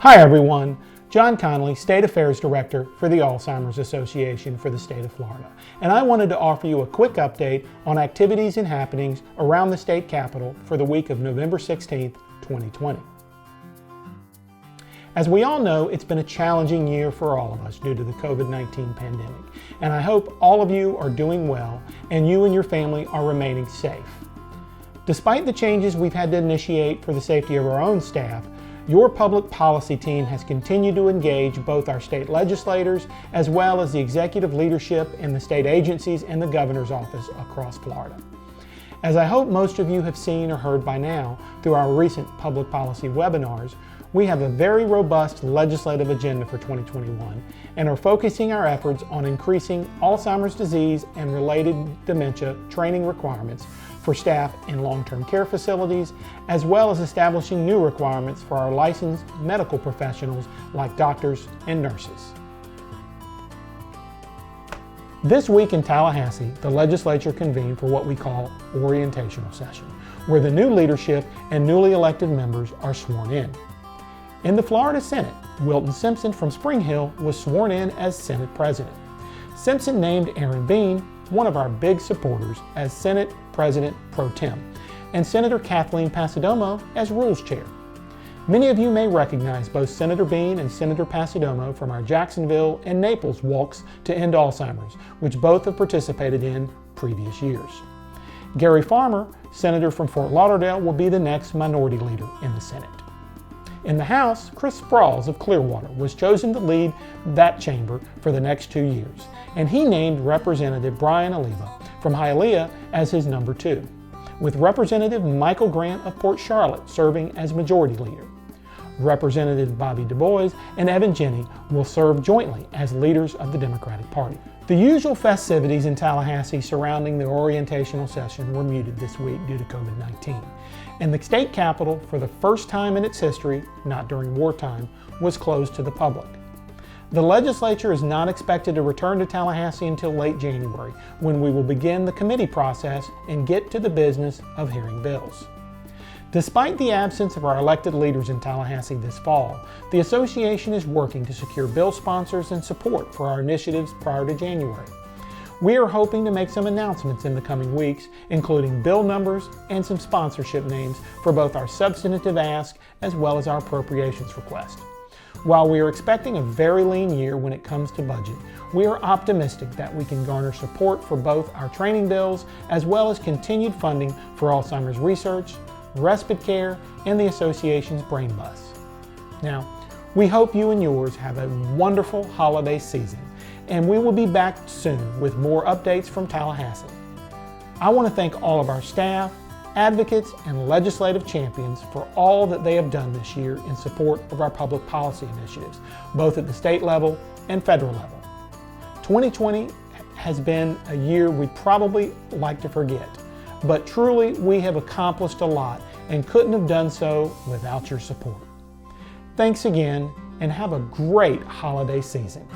Hi everyone, John Conley, State Affairs Director for the Alzheimer's Association for the state of Florida. And I wanted to offer you a quick update on activities and happenings around the state capitol for the week of November 16th, 2020. As we all know, it's been a challenging year for all of us due to the COVID-19 pandemic. And I hope all of you are doing well and you and your family are remaining safe. Despite the changes we've had to initiate for the safety of our own staff, your public policy team has continued to engage both our state legislators as well as the executive leadership in the state agencies and the governor's office across Florida. As I hope most of you have seen or heard by now through our recent public policy webinars, we have a very robust legislative agenda for 2021 and are focusing our efforts on increasing Alzheimer's disease and related dementia training requirements for staff in long-term care facilities, as well as establishing new requirements for our licensed medical professionals like doctors and nurses. This week in Tallahassee, the legislature convened for what we call orientational session, where the new leadership and newly elected members are sworn in. In the Florida Senate, Wilton Simpson from Spring Hill was sworn in as Senate President. Simpson named Aaron Bean, one of our big supporters, as Senate President Pro Tem, and Senator Kathleen Passidomo as Rules Chair. Many of you may recognize both Senator Bean and Senator Passidomo from our Jacksonville and Naples walks to end Alzheimer's, which both have participated in previous years. Gary Farmer, Senator from Fort Lauderdale, will be the next minority leader in the Senate. In the House, Chris Sprouls of Clearwater was chosen to lead that chamber for the next 2 years, and he named Representative Brian Oliva from Hialeah as his number 2, with Representative Michael Grant of Port Charlotte serving as majority leader. Representative Bobby Du Bois and Evan Jenney will serve jointly as leaders of the Democratic Party. The usual festivities in Tallahassee surrounding the orientational session were muted this week due to COVID-19, and the state capitol, for the first time in its history, not during wartime, was closed to the public. The legislature is not expected to return to Tallahassee until late January, when we will begin the committee process and get to the business of hearing bills. Despite the absence of our elected leaders in Tallahassee this fall, the association is working to secure bill sponsors and support for our initiatives prior to January. We are hoping to make some announcements in the coming weeks, including bill numbers and some sponsorship names for both our substantive ask as well as our appropriations request. While we are expecting a very lean year when it comes to budget, we are optimistic that we can garner support for both our training bills as well as continued funding for Alzheimer's research, respite care, and the association's brain bus. Now, we hope you and yours have a wonderful holiday season, and we will be back soon with more updates from Tallahassee. I want to thank all of our staff, advocates, and legislative champions for all that they have done this year in support of our public policy initiatives, both at the state level and federal level. 2020 has been a year we'd probably like to forget, but truly we have accomplished a lot and couldn't have done so without your support. Thanks again, and have a great holiday season.